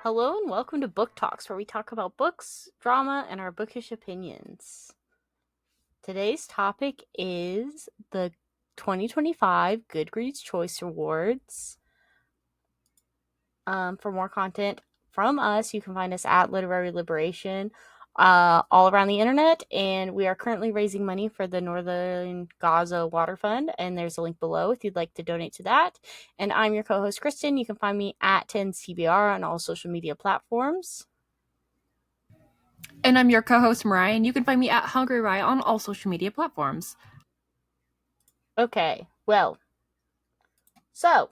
Hello and welcome to BookTalks, where we talk about books, drama, and our bookish opinions. Today's topic is the 2025 Goodreads Choice Awards. For more content from us, you can find us at Literary Liberation all around the internet, and we are currently raising money for the Northern Gaza Water Fund, and there's a link below if you'd like to donate to that. And I'm your co-host, Kristen. You can find me at 10CBR on all social media platforms. And I'm your co-host, Mariah, and you can find me at Hungry Rye on all social media platforms. Okay, well, so,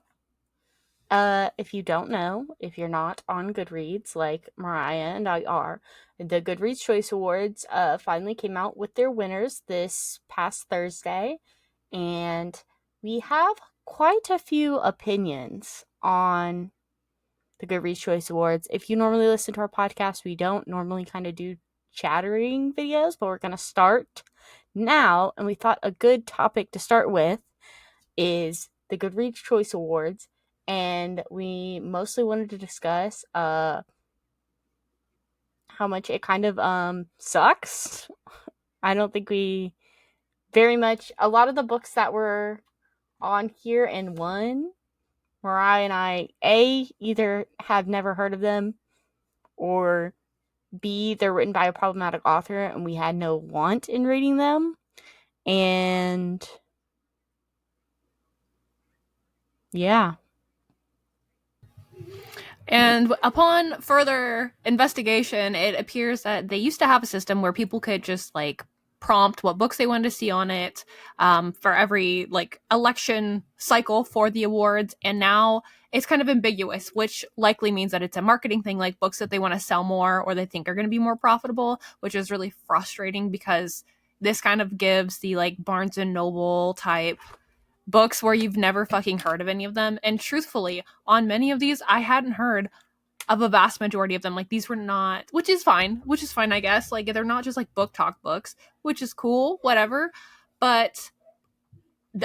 if you don't know, if you're not on Goodreads like Mariah and I are, the Goodreads Choice Awards finally came out with their winners this past Thursday, and we have quite a few opinions on the Goodreads Choice Awards. If you normally listen to our podcast, we don't normally kind of do chattering videos, but we're going to start now, and we thought a good topic to start with is the Goodreads Choice Awards, and we mostly wanted to discuss how much it kind of sucks. I don't think we very much, a lot of the books that were on here and won, Mariah and I, either have never heard of them, or B, they're written by a problematic author and we had no want in reading them. And yeah. And upon further investigation, it appears that they used to have a system where people could just prompt what books they wanted to see on it for every election cycle for the awards, and now it's kind of ambiguous, which likely means that it's a marketing thing, like books that they want to sell more or they think are going to be more profitable, which is really frustrating because this kind of gives the Barnes and Noble type books where you've never fucking heard of any of them. And truthfully, on many of these, I hadn't heard of a vast majority of them. These were not, which is fine, I guess. They're not just book talk books, which is cool, whatever. But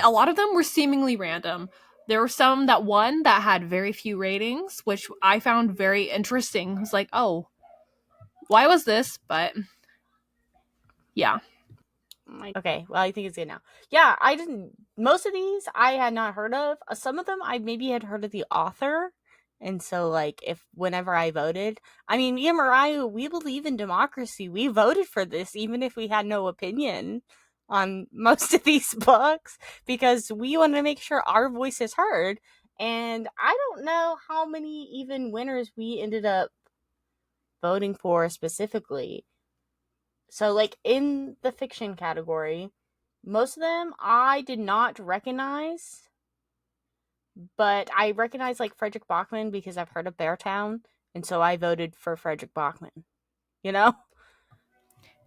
a lot of them were seemingly random. There were some that won that had very few ratings, which I found very interesting. It was like, oh, why was this? But yeah. Okay, well, I think it's good now. Yeah, most of these I had not heard of. Some of them I maybe had heard of the author. And so, whenever I voted, I mean, me and Mariah, we believe in democracy. We voted for this, even if we had no opinion on most of these books, because we want to make sure our voice is heard. And I don't know how many even winners we ended up voting for specifically. So, in the fiction category, most of them I did not recognize, but I recognize, Frederick Bachman because I've heard of Beartown, and so I voted for Frederick Bachman, you know?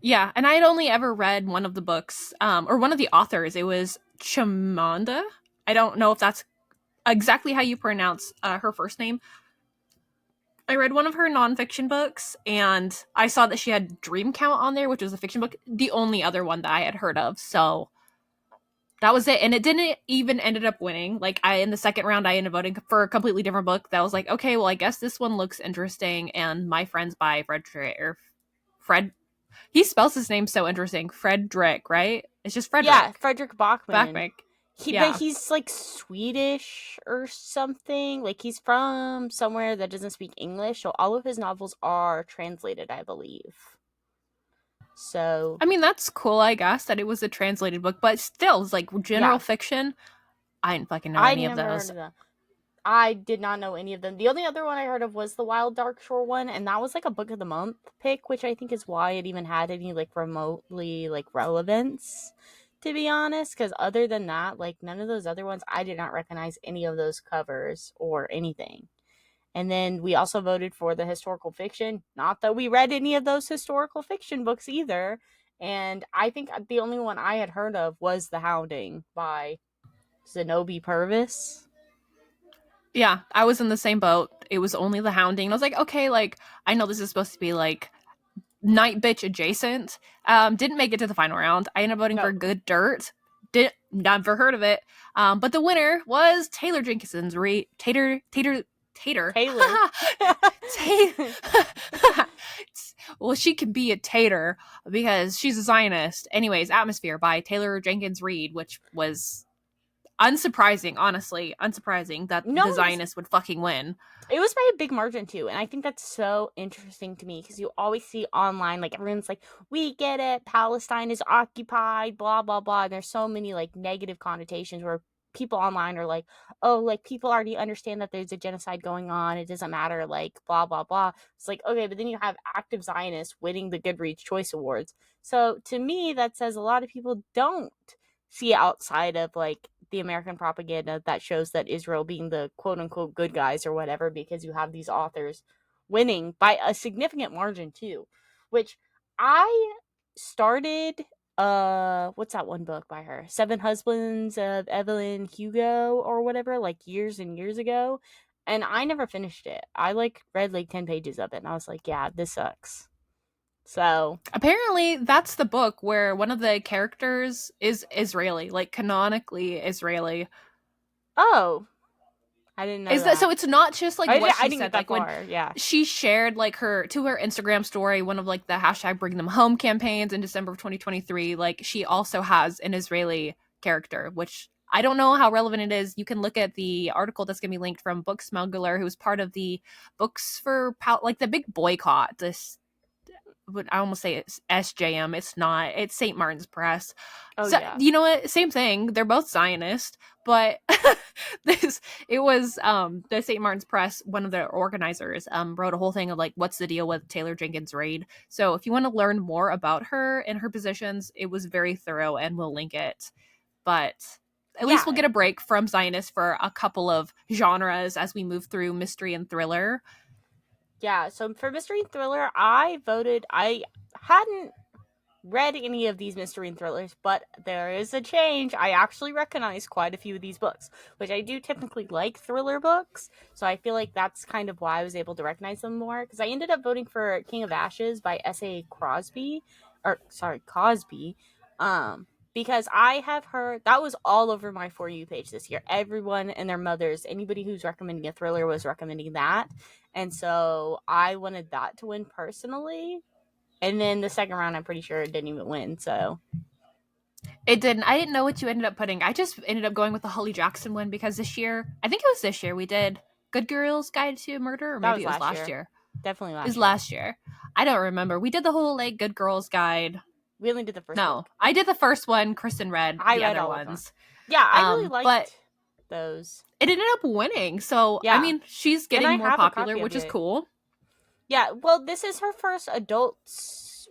Yeah, and I had only ever read one of the books, or one of the authors. It was Chimamanda. I don't know if that's exactly how you pronounce her first name. I read one of her nonfiction books, and I saw that she had Dream Count on there, which was a fiction book, the only other one that I had heard of. So that was it, and it didn't even ended up winning. In the second round, I ended up voting for a completely different book. That was like, okay, well, I guess this one looks interesting. And My Friends by Fred. He spells his name so interesting, Frederick, right? It's just Frederick. Yeah, Frederick Bachman. Bachman. But he's Swedish or something. He's from somewhere that doesn't speak English, so all of his novels are translated, I believe. So I mean, that's cool, I guess, that it was a translated book, but still, it's general fiction. I didn't fucking know any of those. I did not know any of them. The only other one I heard of was the Wild Dark Shore one, and that was a book of the month pick, which I think is why it even had any remotely relevance, to be honest. Because other than that, none of those other ones, I did not recognize any of those covers or anything. And then we also voted for the historical fiction. Not that we read any of those historical fiction books either. And I think the only one I had heard of was The Hounding by Zenobi Purvis. Yeah, I was in the same boat. It was only The Hounding. I was like, okay, I know this is supposed to be Night Bitch adjacent. Didn't make it to the final round. I ended up voting for Good Dirt. Never heard of it. But the winner was Taylor Jenkinson's Tater. Taylor. Well, she can be a tater because she's a Zionist. Anyways, Atmosphere by Taylor Jenkins Reid, which was unsurprising, honestly. Unsurprising that No the one's Zionists would fucking win. It was by a big margin too, and I think that's so interesting to me because you always see online like everyone's like, "We get it, Palestine is occupied," blah blah blah. And there's so many like negative connotations where people online are like, "Oh, like people already understand that there's a genocide going on. It doesn't matter," like blah blah blah. It's like okay, but then you have active Zionists winning the Goodreads Choice Awards. So to me, that says a lot of people don't see outside of like the American propaganda that shows that Israel being the quote unquote good guys or whatever, because you have these authors winning by a significant margin too. Which I started what's that one book by her? Seven Husbands of Evelyn Hugo or whatever, like years and years ago. And I never finished it. I like read like 10 pages of it and I was like, yeah, this sucks. So Apparently, that's the book where one of the characters is Israeli, like canonically Israeli. oh, I didn't know Is that that. so? It's not just like what I she didn't get said. that Like when far. Yeah. she shared like her to her Instagram story, one of like the hashtag Bring Them Home campaigns in December of 2023. Like she also has an Israeli character, which I don't know how relevant it is. You can look at the article that's gonna be linked from Book Smuggler, who's part of the Books for like the big boycott. This would I almost say it's SJM. It's not. It's St. Martin's Press. Oh So yeah. you know what? Same thing. They're both Zionist, but this it was the St. Martin's Press. One of the organizers wrote a whole thing of like, what's the deal with Taylor Jenkins Reid? So if you want to learn more about her and her positions, it was very thorough, and we'll link it. But at least we'll Yeah. get a break from Zionist for a couple of genres as we move through mystery and thriller. Yeah. So for mystery and thriller, I voted. I hadn't read any of these mystery and thrillers, but there is a change. I actually recognize quite a few of these books, which I do typically like thriller books. So I feel like that's kind of why I was able to recognize them more. Because I ended up voting for King of Ashes by S.A. Crosby, or sorry, Cosby. Because I have heard that was all over my For You page this year. Everyone and their mothers, anybody who's recommending a thriller was recommending that. And so I wanted that to win personally. And then the second round, I'm pretty sure it didn't even win. So It didn't. I didn't know what you ended up putting. I just ended up going with the Holly Jackson one because this year, I think it was this year, we did Good Girls Guide to Murder, or that maybe was it was last last year. year. Definitely It was last year. last year. I don't remember. We did the whole like Good Girls Guide. We only did the first No, book. I did the first one. Kristen read I the read other all of them. ones. Yeah, I really But liked those. it ended up winning. So I Yeah. mean, she's And getting I more have a popular, copy of which is it. cool. Yeah, well, this is her first adult.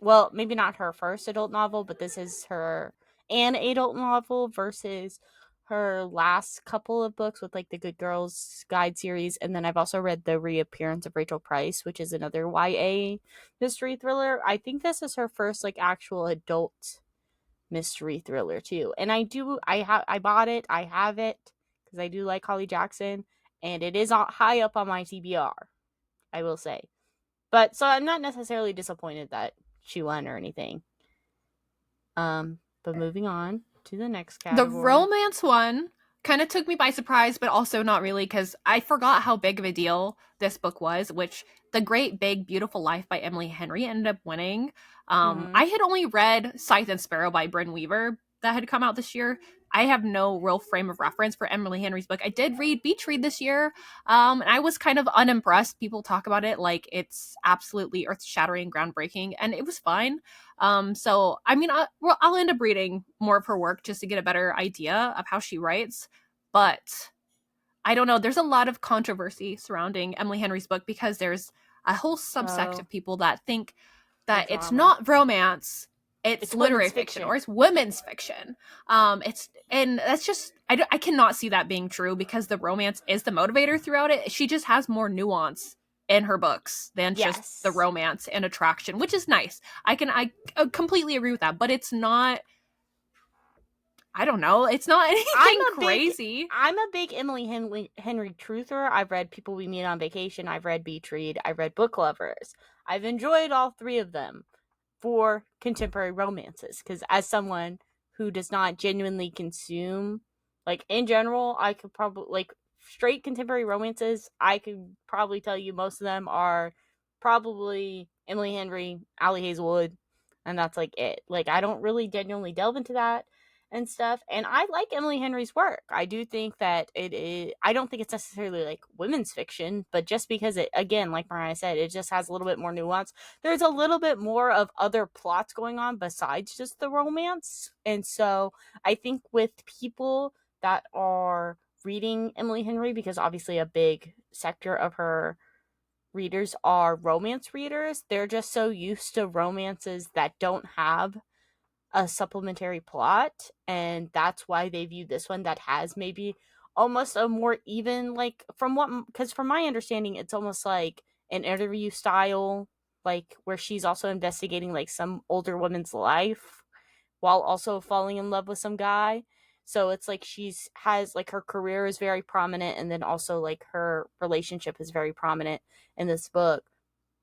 Well, maybe not her first adult novel, but this is her an adult novel versus her last couple of books with like the Good Girls Guide series. And then I've also read The Reappearance of Rachel Price, which is another YA mystery thriller. I think this is her first like actual adult mystery thriller too. And I bought it. I have it because I do like Holly Jackson, and it is high up on my TBR, I will say. But so I'm not necessarily disappointed that she won or anything. But moving on to the next The category. romance one kind of took me by surprise, but also not really because I forgot how big of a deal this book was, which The Great Big Beautiful Life by Emily Henry ended up winning. Mm-hmm. I had only read Scythe and Sparrow by Bryn Weaver that had come out this year. I have no real frame of reference for Emily Henry's book. I did read Beach Read this year, and I was kind of unimpressed. People talk about it like it's absolutely earth shattering, groundbreaking, and it was fine. So I mean, I'll end up reading more of her work just to get a better idea of how she writes. But I don't know. There's a lot of controversy surrounding Emily Henry's book because there's a whole subsect Oh, of people that think the that it's drama. not romance, it's It's literary women's fiction, fiction. or it's women's fiction. It's and that's just I cannot see that being true because the romance is the motivator throughout it. She just has more nuance in her books than just the Yes. romance and attraction, which is nice. I completely agree with that, but it's not. I don't know. It's not I'm anything a big crazy. I'm a big Emily Henry truther. I've read People We Meet on Vacation. I've read Beach Read. I've read Book Lovers. I've enjoyed all three of them for contemporary romances because as someone who does not genuinely consume, like in general, I could probably like straight contemporary romances, I could probably tell you most of them are probably Emily Henry, Allie Hazelwood, and that's like it. Like I don't really genuinely delve into that and stuff. And I like Emily Henry's work. I do think that it is. I don't think it's necessarily like women's fiction, but just because it, again, like Mariah said, it just has a little bit more nuance. There's a little bit more of other plots going on besides just the romance, and so I think with people that are reading Emily Henry, because obviously a big sector of her readers are romance readers, they're just so used to romances that don't have a supplementary plot, and that's why they view this one that has maybe almost a more even, like, from what, because from my understanding it's almost like an interview style, like where she's also investigating like some older woman's life while also falling in love with some guy. So it's like she's has like her career is very prominent, and then also like her relationship is very prominent in this book,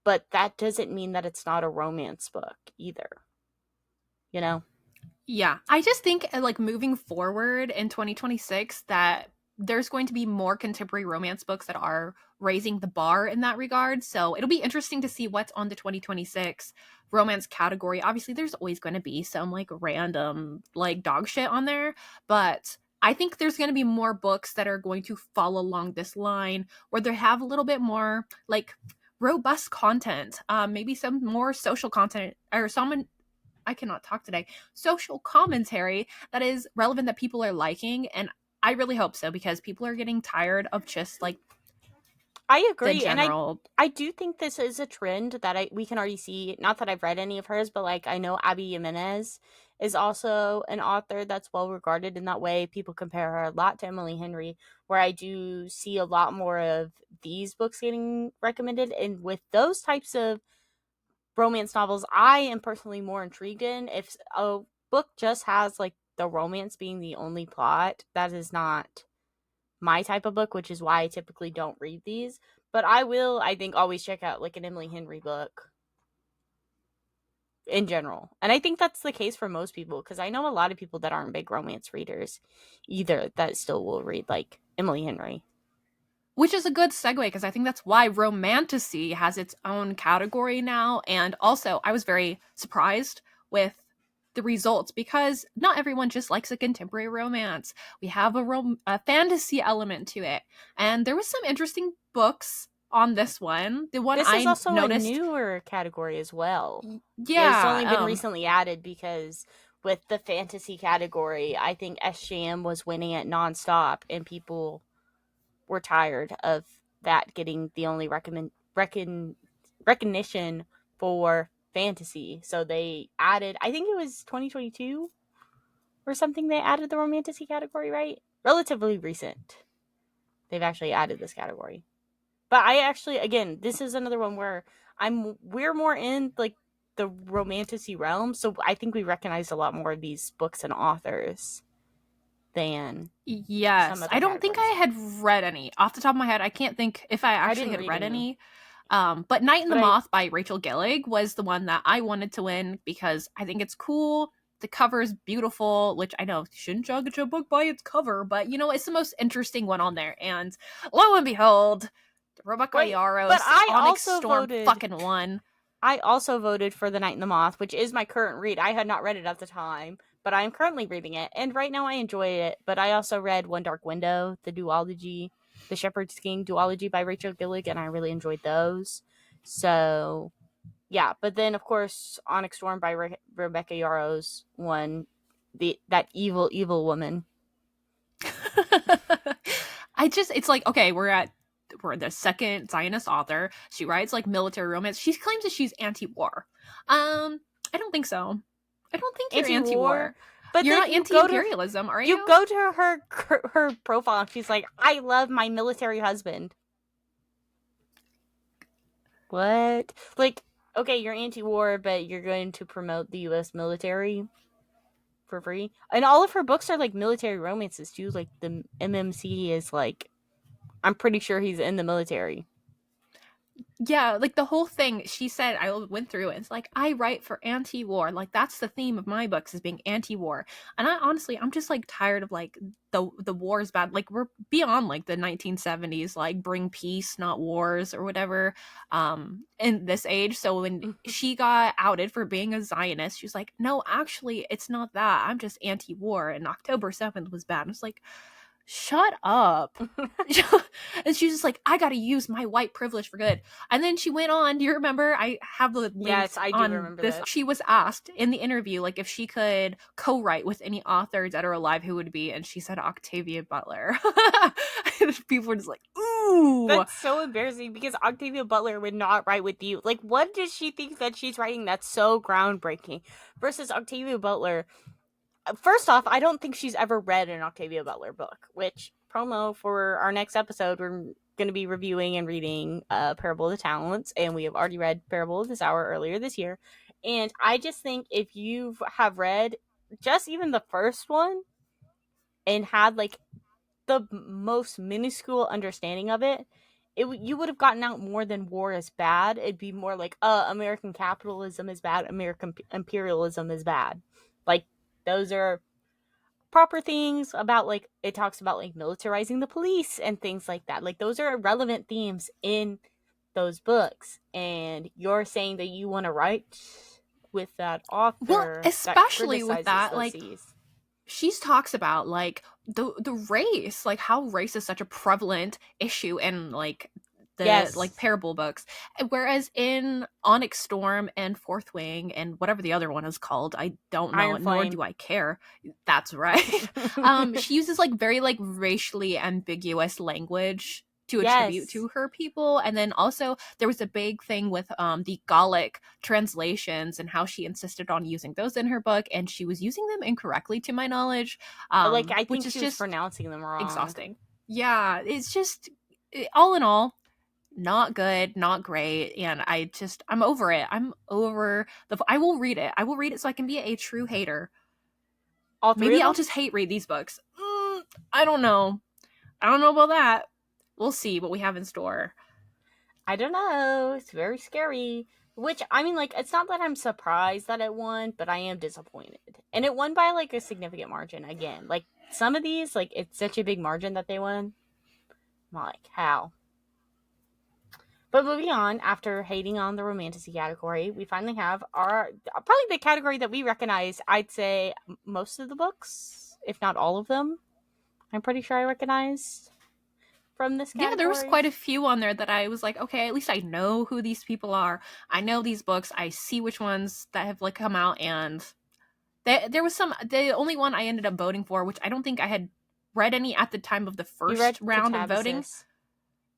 but that doesn't mean that it's not a romance book either, you know. Yeah. I just think like moving forward in 2026 that there's going to be more contemporary romance books that are raising the bar in that regard. So it'll be interesting to see what's on the 2026 romance category. Obviously, there's always going to be some like random like dog shit on there, but I think there's going to be more books that are going to follow along this line where they have a little bit more like robust content, maybe some more social content or some, I cannot talk today, social commentary that is relevant that people are liking. And I really hope so because people are getting tired of just like I the agree, and general. I do think this is a trend that we can already see. Not that I've read any of hers, but like I know Abby Jimenez is also an author that's well regarded in that way. People compare her a lot to Emily Henry, where I do see a lot more of these books getting recommended. And with those types of romance novels, I am personally more intrigued in. If a book just has like the romance being the only plot, that is not my type of book, which is why I typically don't read these. But I will, I think, always check out like an Emily Henry book in general. And I think that's the case for most people, because I know a lot of people that aren't big romance readers either that still will read like Emily Henry. Which is a good segue because I think that's why romantasy has its own category now. And also, I was very surprised with the results because not everyone just likes a contemporary romance. We have a fantasy element to it. And there was some interesting books on this one. The one This is I also a noticed, newer category as well. It's yeah, only been recently added because with the fantasy category, I think SJM was winning it nonstop, and people were tired of that getting the only recognition for fantasy. So they added, I think it was 2022 or something, they added the romantasy category, right? Relatively recent. They've actually added this category. But I actually, again, this is another one where we're more in like the romantasy realm, so I think we recognize a lot more of these books and authors than some yes. other I don't think I categories. had read any. Off the top of my head, I can't think if I I actually didn't had read read any, any. But Night in the but I Moth by Rachel Gillig was the one that I wanted to win because I think it's cool. The cover is beautiful, which I know you shouldn't judge a book by its cover, but you know, it's the most interesting one on there. And lo and behold, Rebecca wait, but Yarros, Onyx Storm fucking won. I also voted for The Night in the Moth, which is my current read. I had not read it at the time, but I am currently reading it, and right now I enjoy it. But I also read One Dark Window, the duology, the Shepherd's King duology by Rachel Gillig, and I really enjoyed those. So, yeah. But then, of course, Onyx Storm by Rebecca Yarros won that evil woman. It's like, okay, we're the second Zionist author. She writes like military romance. She claims that she's anti-war. I don't think so. I don't think you're Anti-war, anti-war. but You're then not anti-imperialism, are you you? go to her profile, and she's like, "I love my military husband." What? Like, okay, you're anti-war, but you're going to promote the U.S. military for free, and all of her books are like military romances too. Like the MMC is like, I'm pretty sure he's in the military. Yeah, like the whole thing, she said, I went through it. It's like, I write for anti-war. Like that's the theme of my books is being anti-war. And I honestly, I'm just like tired of like the war is bad. Like we're beyond like the 1970s, like bring peace, not wars or whatever. In this age. So when she got outed for being a Zionist, she was like, no, actually, it's not that. I'm just anti-war. And October 7th was bad. And it's like, shut up. And she's just like, I gotta use my white privilege for good. And then she went on, do you remember? I have the link Yes, I do on remember this. this. She was asked in the interview, like, if she could co-write with any author, dead or alive, who would it be? And she said Octavia Butler. People were just like, ooh. That's so embarrassing because Octavia Butler would not write with you. Like, what does she think that she's writing that's so groundbreaking? Versus Octavia Butler. First off, I don't think she's ever read an Octavia Butler book, which, promo for our next episode, we're going to be reviewing and reading Parable of the Talents, and we have already read Parable of this Hour earlier this year. And I just think if you have read just even the first one and had like the most minuscule understanding of it, you would have gotten out more than war is bad. It'd be more like, American capitalism is bad, American imperialism is bad. Like, those are proper things about, like, it talks about like militarizing the police and things like that. Like, those are relevant themes in those books. And you're saying that you want to write with that Well, author that especially with criticizes that, those like, seas. she talks about like the race, like how race is such a prevalent issue in like the like Yes. parable books, whereas in Onyx Storm and Fourth Wing and whatever the other one is called, I don't know, Iron nor Flame. do I care. That's right. She uses like very like racially ambiguous language to attribute Yes. to her people. And then also there was a big thing with the Gallic translations and how she insisted on using those in her book, and she was using them incorrectly to my knowledge, Like, I which think is she was just pronouncing them wrong. exhausting. Yeah, it's just all in all not good, not great, and I'm over it. I'm over the I will read it. I will read it so I can be a true hater. All three Maybe of I'll them? just hate read these books. I don't know. I don't know about that. We'll see what we have in store. I don't know. It's very scary. Which, I mean, like, it's not that I'm surprised that it won, but I am disappointed. And it won by, like, a significant margin again. Like, some of these, like, it's such a big margin that they won. I'm like, how? But moving on, after hating on the romantasy category, we finally have our, probably the category that we recognize, I'd say, most of the books, if not all of them. I'm pretty sure I recognized from this Yeah, there was category. quite a few on there that I was like, okay, at least I know who these people are. I know these books. I see which ones that have like come out, and there was some. The only one I ended up voting for, which I don't think I had read any at the time of the You first read round of voting. Catabasis.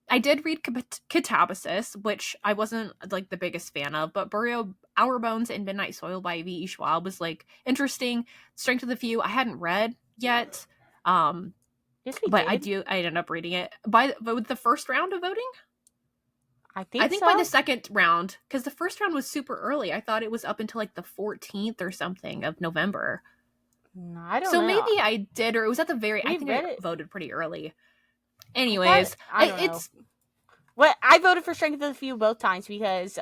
I did read Catabasis, which I wasn't like the biggest fan of, but Burial Our Bones and Midnight Soil by V.E. Schwab was like interesting. Strength of the Few I hadn't read yet, Yes, we but did. I ended up reading it but with the first round of voting. I I think think by the so. second round, because the first round was super early. I thought it was up until like the 14th or something of November. No, I don't So know. maybe I did, or it was at the very. I We think I read it. voted pretty early. I thought, Anyways, I don't know. it's Well, I voted for Strength of the Few both times because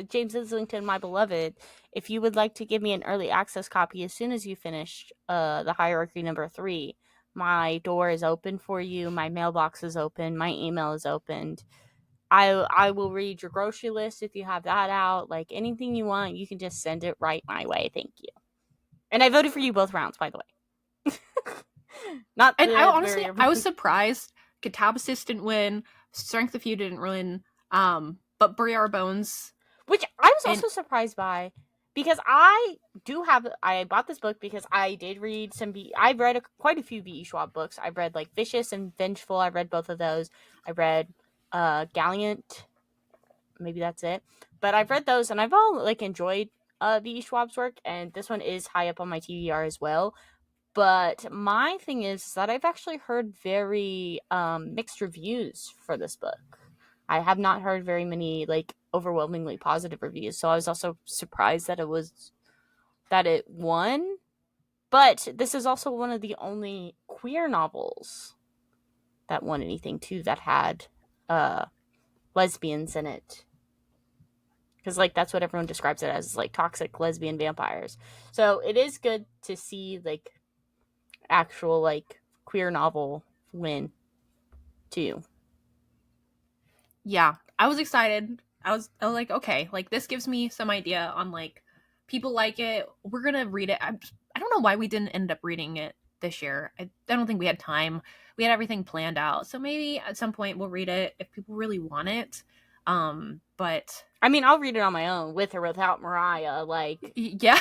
James Islington, my beloved, if you would like to give me an early access copy as soon as you finish the Hierarchy number 3, my door is open for you. My mailbox is open. My email is opened. I will read your grocery list if you have that out. Like, anything you want, you can just send it right my way. Thank you. And I voted for you both rounds, by the way. Not and I the honestly very I was surprised Catabasis didn't win, Strength of You didn't win, but Brie Our Bones which I was and also surprised by because I bought this book because I did read I've read quite a few V.E. Schwab books. I've read like Vicious and Vengeful. I read both of those. I read Gallant. Maybe that's it. But I've read those and I've all like enjoyed V.E. Schwab's work, and this one is high up on my TBR as well. But my thing is that I've actually heard very mixed reviews for this book. I have not heard very many like overwhelmingly positive reviews, so I was also surprised that it won. But this is also one of the only queer novels that won anything too that had lesbians in it. because like that's what everyone describes it as, like toxic lesbian vampires. So it is good to see like actual like queer novel win too. Yeah, I was excited. I was like, okay, like this gives me some idea on like people like it. We're gonna read it. I don't know why we didn't end up reading it this year. I don't think we had time. We had everything planned out, so maybe at some point we'll read it if people really want it. But I mean, I'll read it on my own with or without Mariah. Like, yeah.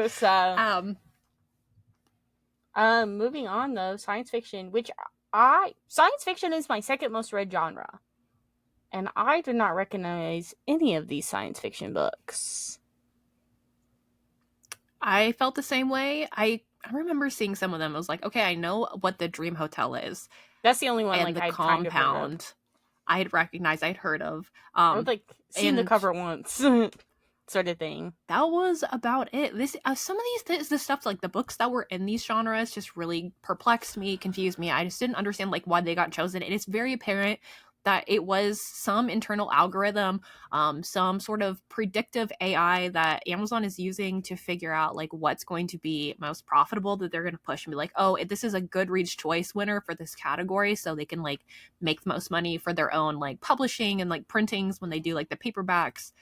so. um, Moving on though, science fiction, which science fiction is my second most read genre, and I did not recognize any of these science fiction books. I felt the same way. I remember seeing some of them. I was like, okay, I know what the Dream Hotel is, That's the only one and like the I'd kind of heard of. Compound I had recognized, I'd heard of. Or like seen the And cover once, sort of thing. that was about it. This some of the stuff like the books that were in these genres just really perplexed me, confused me. I just didn't understand like why they got chosen. And it's very apparent that it was some internal algorithm, some sort of predictive AI that Amazon is using to figure out like what's going to be most profitable that they're going to push and be like, oh, this is a Goodreads choice winner for this category, so they can like make the most money for their own like publishing and like printings when they do like the paperbacks,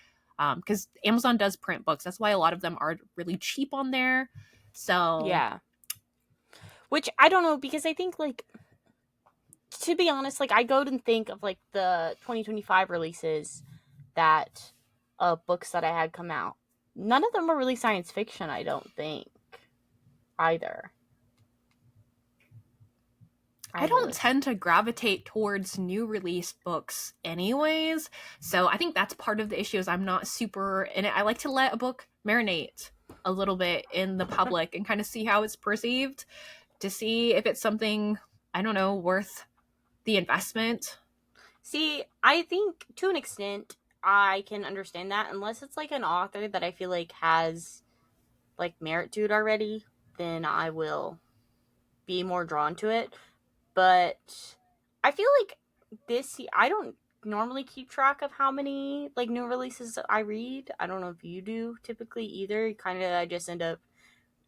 because Amazon does print books. That's why a lot of them are really cheap on there. So Yeah. Which I don't know, because I think like, to be honest, like I go and think of like the 2025 releases that books that I had come out. None of them were really science fiction, I don't think, either. I don't tend to gravitate towards new released books anyways. So I think that's part of the issue is I'm not super in it. I like to let a book marinate a little bit in the public and kind of see how it's perceived to see if it's something, I don't know, worth the investment. See, I think to an extent I can understand that, unless it's like an author that I feel like has like merit to it already, then I will be more drawn to it. But I feel like I don't normally keep track of how many like new releases I read. I don't know if you do typically either. Kind of, I just end up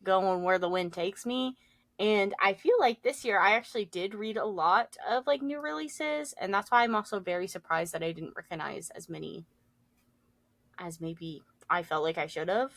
going where the wind takes me. And I feel like this year I actually did read a lot of like new releases, and that's why I'm also very surprised that I didn't recognize as many as maybe I felt like I should have.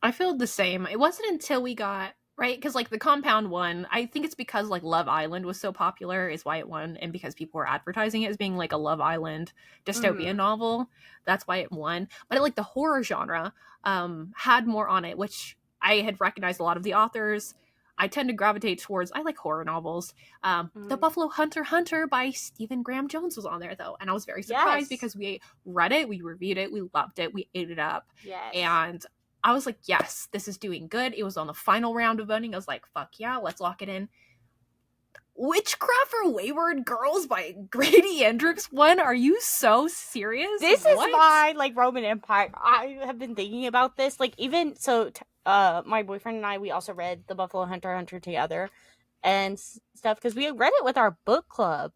I feel the same. It wasn't until we got right because like the Compound one, I think it's because like Love Island was so popular is why it won, and because people were advertising it as being like a Love Island dystopian Mm-hmm. novel, that's why it won. But like the horror genre had more on it, which I had recognized a lot of the authors. I tend to gravitate towards I like horror novels. The Mm-hmm. Buffalo Hunter by Stephen Graham Jones was on there though, and I was very surprised Yes. because we read it, we reviewed it, we loved it, we ate it up, Yes. and I was like, yes, this is doing good. It was on the final round of voting. I was like, fuck yeah, let's lock it in. Witchcraft for Wayward Girls by Grady Hendrix won. Are you so serious? This is my like Roman Empire. I have been thinking about this. Like even so, my boyfriend and I, we also read the Buffalo Hunter together and stuff because we read it with our book club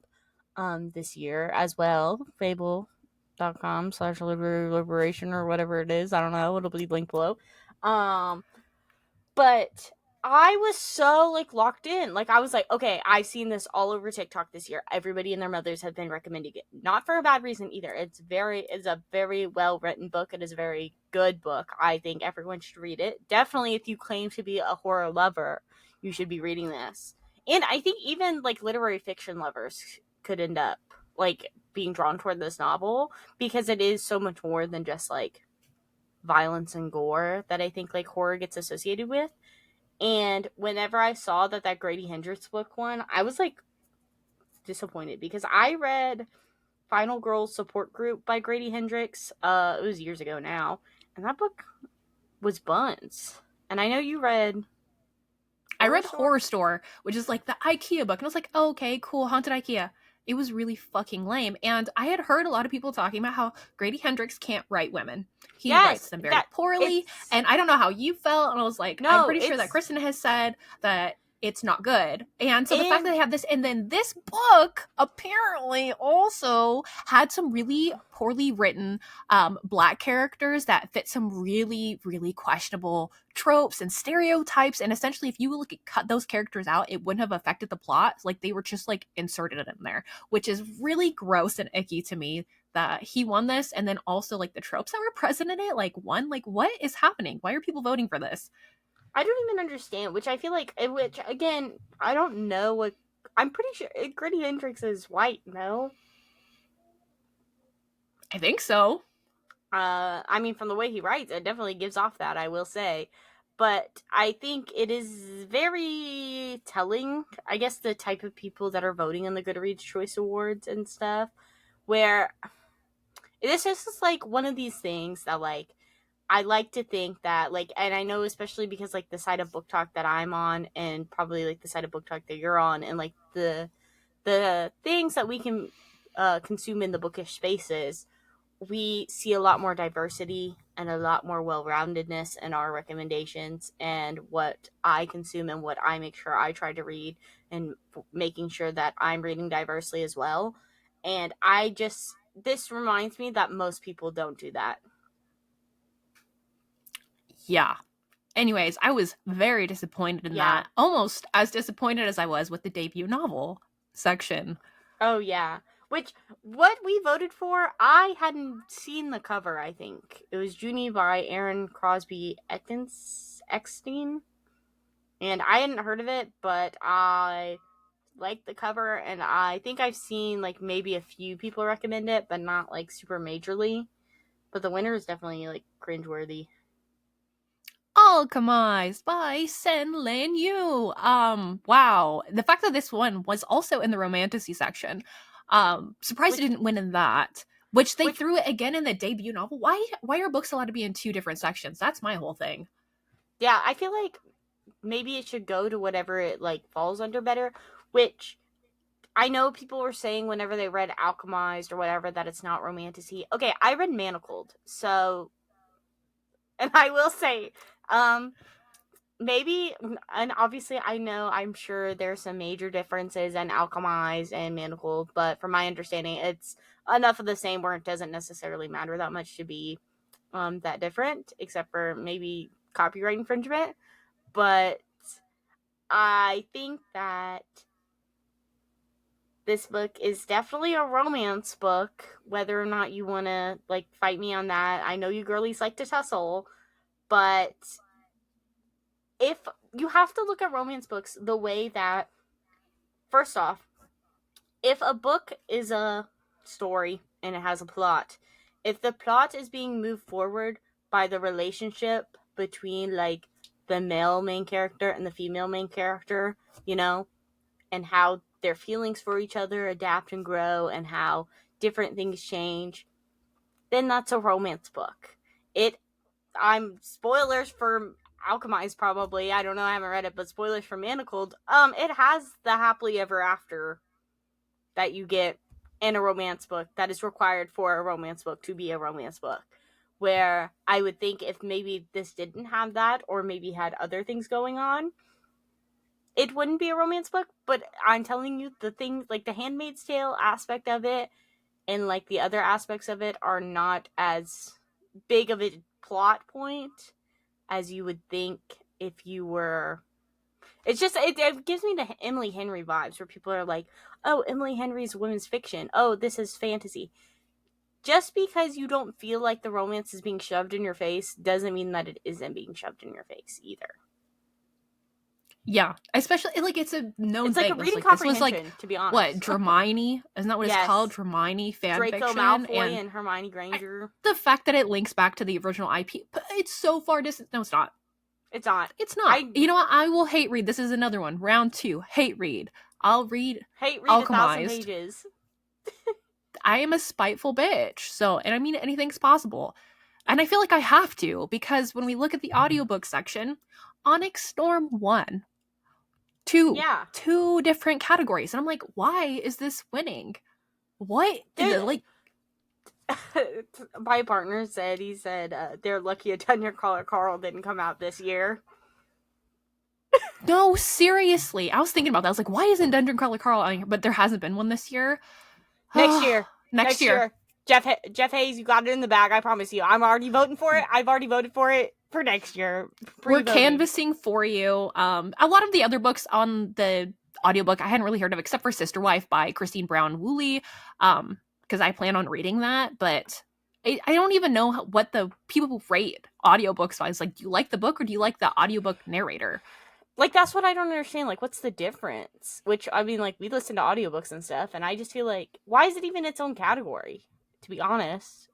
this year as well. Fable.com/liberation or whatever it is. I don't know. It'll be linked below. But I was so like locked in. Like I was like, okay, I've seen this all over TikTok this year. Everybody and their mothers have been recommending it. Not for a bad reason either. It's a very well written book. It is a very good book. I think everyone should read it. Definitely if you claim to be a horror lover, you should be reading this. And I think even like literary fiction lovers could end up like being drawn toward this novel because it is so much more than just like violence and gore that I think like horror gets associated with. And whenever I saw that Grady Hendrix book won, I was like disappointed because I read Final Girls Support Group by Grady Hendrix. It was years ago now, and that book was buns. And I know you read. I read Horror Store, which is like the IKEA book, and I was like, oh, okay, cool, Haunted IKEA. It was really fucking lame. And I had heard a lot of people talking about how Grady Hendrix can't write women. He writes them very poorly. And I don't know how you felt. And I was like, no, I'm pretty sure that Kristen has said that it's not good. And so the fact that And they have this, and then this book apparently also had some really poorly written black characters that fit some really, really questionable tropes and stereotypes. And essentially, if you look at cut those characters out, it wouldn't have affected the plot. Like they were just like inserted in there, which is really gross and icky to me that he won this. And then also like the tropes that were present in it, like one, like what is happening? Why are people voting for this? I don't even understand, which I feel like, which again, I don't know what. I'm pretty sure Gritty Hendrix is white, no? I think so. I mean, from the way he writes, it definitely gives off that, I will say. But I think it is very telling, I guess, the type of people that are voting in the Goodreads Choice Awards and stuff, where this is just like one of these things that, like, I like to think that, like, and I know especially because, like, the side of Book Talk that I'm on, and probably, like, the side of Book Talk that you're on, and, like, the things that we can consume in the bookish spaces, we see a lot more diversity and a lot more well-roundedness in our recommendations and what I consume and what I make sure I try to read, and making sure that I'm reading diversely as well. And this reminds me that most people don't do that. Yeah. Anyways, I was very disappointed in Yeah. that. Almost as disappointed as I was with the debut novel section. Oh, yeah. Which, what we voted for, I hadn't seen the cover, I think. It was Junie by Aaron Crosby Eckstein. And I hadn't heard of it, but I liked the cover, and I think I've seen, like, maybe a few people recommend it, but not, like, super majorly. But the winner is definitely, like, cringeworthy. Alchemized by Sen Lin Yu. Wow. The fact that this one was also in the romantasy section. Surprised it Which, didn't win in that. Which they which, threw it again in the debut novel. Why are books allowed to be in two different sections? That's my whole thing. yeah, I feel like maybe it should go to whatever it, like, falls under better, which I know people were saying whenever they read Alchemized or whatever that it's not romantasy. Okay, I read Manacled, so, and I will say, um, maybe, and obviously I'm sure there's some major differences in Alchemized and Manacled, but from my understanding, it's enough of the same where it doesn't necessarily matter that much to be that different, except for maybe copyright infringement. But I think that this book is definitely a romance book, whether or not you want to, like, fight me on that. I know you girlies like to tussle, but if you have to look at romance books the way that, first off, if a book is a story and it has a plot, if the plot is being moved forward by the relationship between, like, the male main character and the female main character, you know, and how their feelings for each other adapt and grow and how different things change, then that's a romance book. It I'm spoilers for Alchemized, probably. I don't know, I haven't read it, but spoilers for Manacled. It has the happily ever after that you get in a romance book that is required for a romance book to be a romance book. Where I would think if maybe this didn't have that, or maybe had other things going on, it wouldn't be a romance book. But I'm telling you, the things like the Handmaid's Tale aspect of it and, like, the other aspects of it are not as big of a plot point as you would think if you were. It's just, it gives me the Emily Henry vibes, where people are like, oh, Emily Henry's women's fiction, oh, this is fantasy. Just because you don't feel like the romance is being shoved in your face doesn't mean that it isn't being shoved in your face either. Yeah, especially like it's a known It's like a thing. It's reading like this was like comprehension, to be what honest. Dramini? Isn't that what it's called? Yes. Dramini fan Draco fiction, Malfoy and and Hermione Granger. the fact that it links back to the original IP, but it's so far distant. No, it's not. It's not. It's not. I You know what? I will hate read. This is another one. Round 2. Hate read. I'll read hate read 1,000 Alchemized. pages. I am a spiteful bitch. So, and I mean anything's possible. And I feel like I have to, because when we look at the audiobook section, Onyx Storm won. Yeah. Two different categories. And I'm like, why is this winning? What is it like? My partner said, he said, they're lucky a 10-year Caller Carl didn't come out this year. No, seriously. I was thinking about that. I was like, why isn't Dungeon Crawler Carl on here? But there hasn't been one this year. Next year. Next Next year. year. Jeff Hayes, you got it in the bag. I promise you. I'm already voting for it. I've already voted for it for next year. We're Pre-voting. canvassing for you. A lot of the other books on the audiobook I hadn't really heard of, except for Sister Wife by Christine Brown Woolley, because I plan on reading that. But I don't even know what the people rate audiobooks wise. Like, do you like the book or do you like the audiobook narrator? Like, that's what I don't understand. Like, what's the difference? Which, I mean, like, we listen to audiobooks and stuff, and I just feel like, why is it even its own category? To be honest.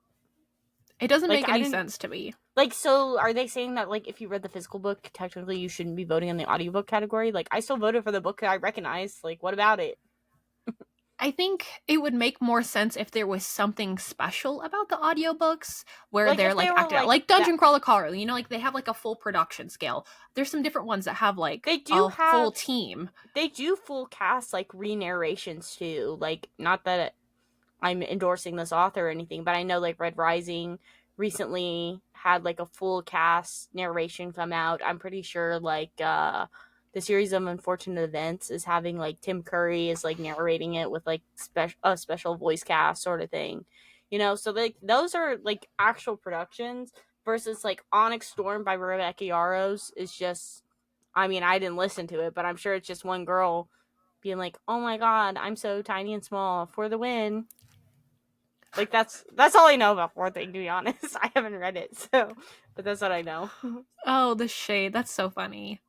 It doesn't Like, make I any didn't. sense to me. Like, so are they saying that, like, if you read the physical book, technically you shouldn't be voting on the audiobook category? Like, I still voted for the book that I recognize. Like, what about it? I think it would make more sense if there was something special about the audiobooks where Like, they're if they like were, acted out. like, Like that. Dungeon Crawler Colorado, you know, like they have like a full production scale. There's some different ones that have like They do a full have. team. They do full cast, like, re-narrations, too. Like, not that I'm endorsing this author or anything, but I know, like, Red Rising recently had, like, a full cast narration come out. I'm pretty sure, like, the series of unfortunate events is having, like, Tim Curry is, like, narrating it with, like, a special voice cast sort of thing, you know. So, like, those are, like, actual productions versus, like, Onyx Storm by Rebecca Yarros is just, I mean, I didn't listen to it, but I'm sure it's just one girl being like, oh my god, I'm so tiny and small for the win. Like, that's all I know about Fourth Thing, to be honest. I haven't read it, so, but that's what I know. Oh, the shade. That's so funny.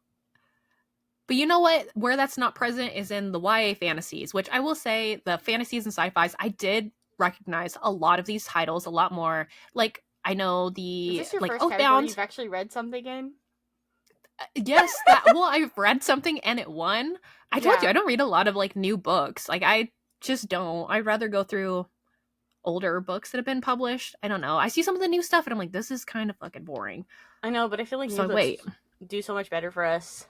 But you know what? Where that's not present is in the YA fantasies, which I will say the fantasies and sci-fis, I did recognize a lot of these titles a lot more. Like, I know Is the this your like first category Oathbound. you've actually read something in? Yes, that well, I've read something and it won. I told you Yeah. I don't read a lot of like new books. Like I just don't. I'd rather go through older books that have been published. I don't know. I see some of the new stuff and I'm like, this is kind of fucking boring. I know, but I feel like new So I wait. books do so much better for us.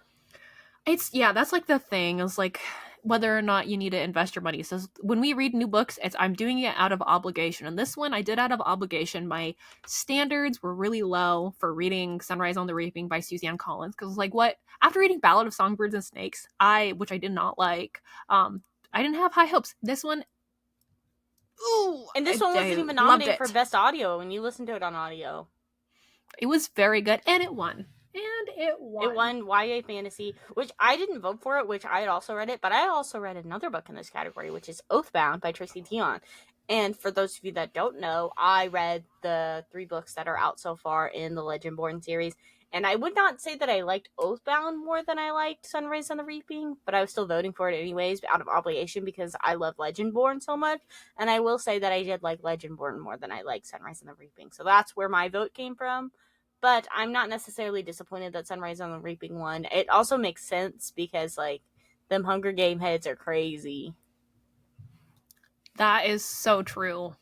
It's yeah, that's like the thing. It's like whether or not you need to invest your money. So when we read new books, it's I'm doing it out of obligation. And this one I did out of obligation. My standards were really low for reading Sunrise on the Reaping by Suzanne Collins because like what after reading Ballad of Songbirds and Snakes, which I did not like, I didn't have high hopes. This one, ooh, And this one wasn't I even loved nominated for it. Best Audio when you listened to it on audio. It was very good, and it won. And it It won. won YA Fantasy, which I didn't vote for it, which I had also read it, but I also read another book in this category, which is Oathbound by Tracy Tion. And for those of you that don't know, I read the 3 books that are out so far in the Legendborn series. And I would not say that I liked Oathbound more than I liked Sunrise on the Reaping, but I was still voting for it anyways out of obligation because I love Legendborn so much. And I will say that I did like Legendborn more than I liked Sunrise on the Reaping. So that's where my vote came from. But I'm not necessarily disappointed that Sunrise on the Reaping won. It also makes sense because, like, them Hunger Game heads are crazy. That is so true.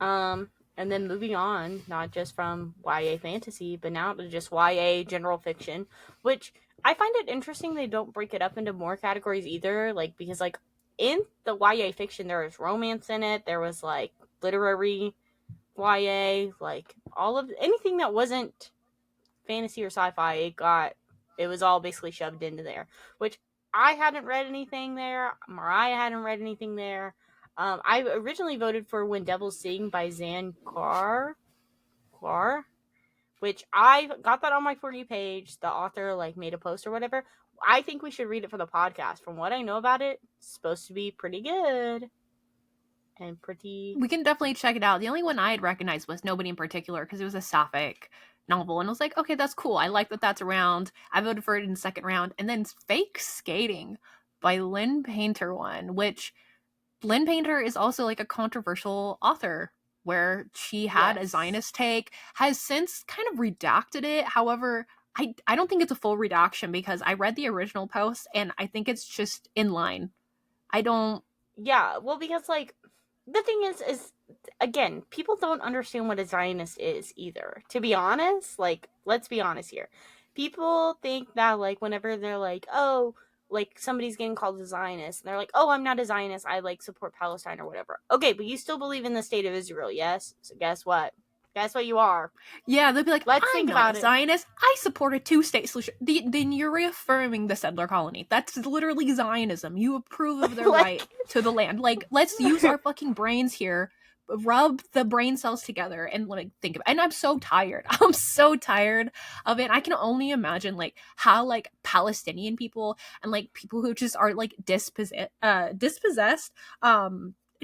And then moving on, not just from YA fantasy, but now to just YA general fiction, which I find it interesting they don't break it up into more categories either. Like, because, like, in the YA fiction, there was romance in it, there was, like, literary YA, like, all of anything that wasn't fantasy or sci-fi, it was all basically shoved into there. Which I hadn't read anything there. Mariah hadn't read anything there. I originally voted for When Devils Sing by Zan Klar, which I got that on my For You page. The author like made a post or whatever. I think we should read it for the podcast. From what I know about it, it's supposed to be pretty good and pretty. We can definitely check it out. The only one I had recognized was Nobody in Particular because it was a sapphic novel. And I was like, okay, that's cool. I like that that's around. I voted for it in the second round. And then Fake Skating by Lynn Painter one, which Lynn Painter is also like a controversial author where she had a Yes. Zionist take, has since kind of redacted it. However, I don't think it's a full redaction because I read the original post and I think it's just in line. I don't. Yeah, well, because, like, the thing is again, people don't understand what a Zionist is either. To be honest, like, let's be honest here. People think that, like, whenever they're like, oh, like, somebody's getting called a Zionist, and they're like, oh, I'm not a Zionist, I, like, support Palestine or whatever. Okay, but you still believe in the state of Israel, yes? So guess what? Guess what you are. Yeah, they'll be like, Let's I'm think not a about it. Zionist. I support a two-state solution. Then you're reaffirming the settler colony. That's literally Zionism. You approve of their right Like, to the land. Like, let's use our fucking brains here. Rub the brain cells together and like think of it. And I'm so tired. I'm so tired of it. I can only imagine like how like Palestinian people and like people who just are like dispossessed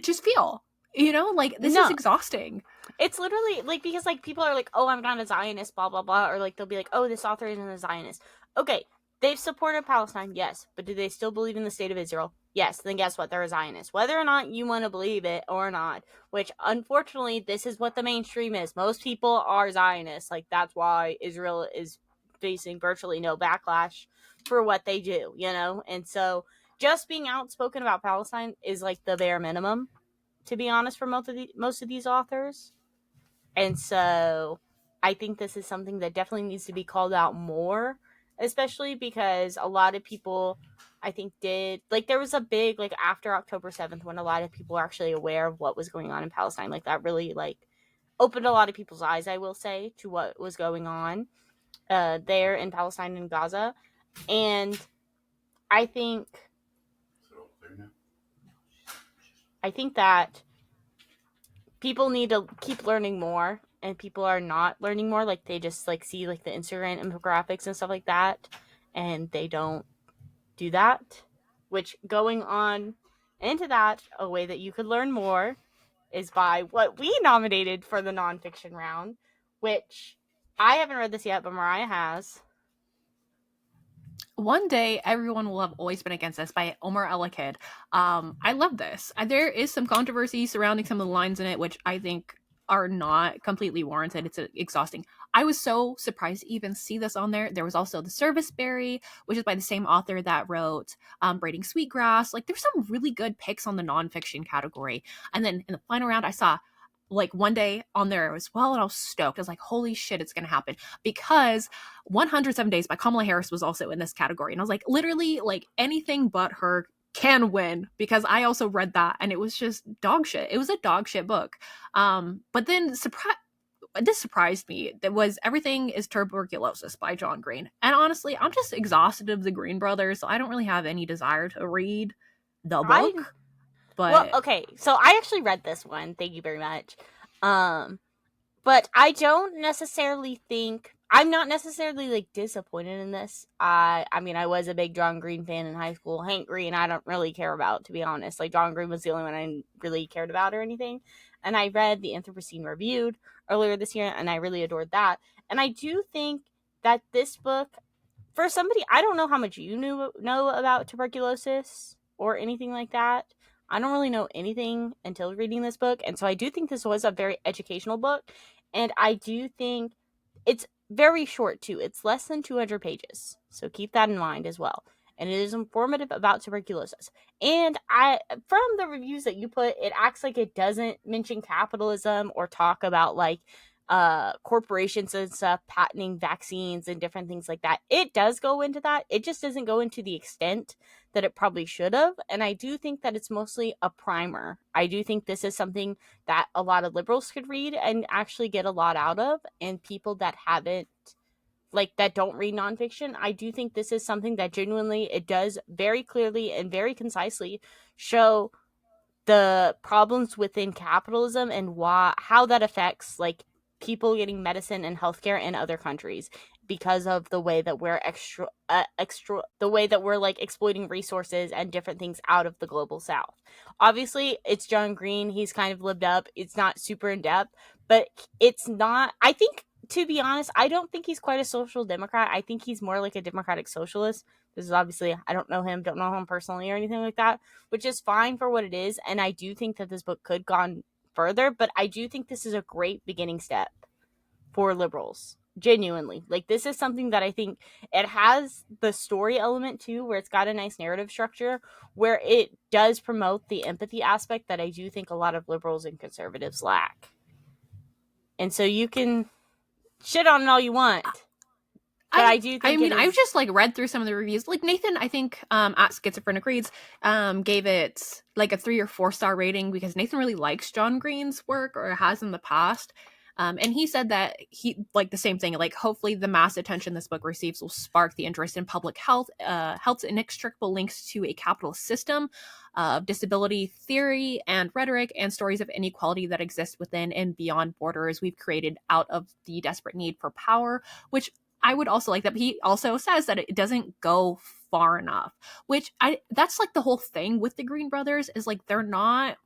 just feel. You know, like this is no, exhausting. it's literally like because like people are like, oh, I'm not a Zionist, blah blah blah, or like they'll be like, oh, this author isn't a Zionist. Okay, they've supported Palestine, yes, but do they still believe in the state of Israel? Yes. Then guess what? They're a Zionist, whether or not you want to believe it or not. Which unfortunately, this is what the mainstream is. Most people are Zionists. Like that's why Israel is facing virtually no backlash for what they do, you know. And so just being outspoken about Palestine is like the bare minimum, to be honest, for most of these authors. And so I think this is something that definitely needs to be called out more, especially because a lot of people, I think, did like there was a big like after October 7th when a lot of people were actually aware of what was going on in Palestine. Like that really like opened a lot of people's eyes, I will say, to what was going on there in Palestine and Gaza. And I think I think that people need to keep learning more, and people are not learning more. Like they just like see like the Instagram infographics and stuff like that, and they don't do that. Which going on into that, a way that you could learn more is by what we nominated for the nonfiction round, which I haven't read this yet, but Mariah has. One Day Everyone Will Have Always Been Against Us by Omar Elakid. I love this. There is some controversy surrounding some of the lines in it, which I think are not completely warranted. It's exhausting. I was so surprised to even see this on there. There was also The Serviceberry, which is by the same author that wrote Braiding Sweetgrass. Like, there's some really good picks on the nonfiction category. And then in the final round, I saw like One Day on there as well, and I was stoked. I was like, holy shit, it's gonna happen. Because 107 Days by Kamala Harris was also in this category. And I was like, literally, like anything but her can win, because I also read that and it was just dog shit. It was a dog shit book. But then this surprised me. That was Everything is Tuberculosis by John Green. And honestly, I'm just exhausted of the Green brothers, so I don't really have any desire to read the I book. Well, But okay, so I actually read this one. Thank you very much. Um, but I don't necessarily think I'm not necessarily like disappointed in this. I mean I was a big John Green fan in high school. Hank Green I don't really care about, to be honest. Like John Green was the only one I really cared about or anything. And I read the Anthropocene Reviewed earlier this year and I really adored that. And I do think that this book, for somebody, I don't know how much you know about tuberculosis or anything like that. I don't really know anything until reading this book, and so I do think this was a very educational book, and I do think it's very short too. It's less than 200 pages, so keep that in mind as well. And it is informative about tuberculosis. And I, from the reviews that you put, it acts like it doesn't mention capitalism or talk about like corporations and stuff patenting vaccines and different things like that. It does go into that. It just doesn't go into the extent that it probably should have. And I do think that it's mostly a primer. I do think this is something that a lot of liberals could read and actually get a lot out of. And people that haven't, like, that don't read nonfiction, I do think this is something that genuinely it does very clearly and very concisely show the problems within capitalism and how that affects like people getting medicine and healthcare in other countries because of the way that we're the way that we're like exploiting resources and different things out of the global south. Obviously it's John Green, he's kind of lived up, it's not super in depth, but it's not, I think, to be honest, I don't think he's quite a social democrat. I think he's more like a democratic socialist. This is obviously, I don't know him personally or anything like that, which is fine for what it is. And I do think that this book could gone further, but I do think this is a great beginning step for liberals. Genuinely. Like this is something that I think it has the story element too, where it's got a nice narrative structure, where it does promote the empathy aspect that I do think a lot of liberals and conservatives lack. And so you can shit on it all you want. But I do I think it mean, I've is. just like read through some of the reviews. Like Nathan, I think at Schizophrenic Reads, gave it like a 3 or 4 star rating because Nathan really likes John Green's work or has in the past. And he said that he like the same thing, like hopefully the mass attention this book receives will spark the interest in public health, health's inextricable links to a capitalist system of disability theory and rhetoric, and stories of inequality that exist within and beyond borders we've created out of the desperate need for power, which I would also like that. But he also says that it doesn't go far enough, which I that's like the whole thing with the Green Brothers is like they're not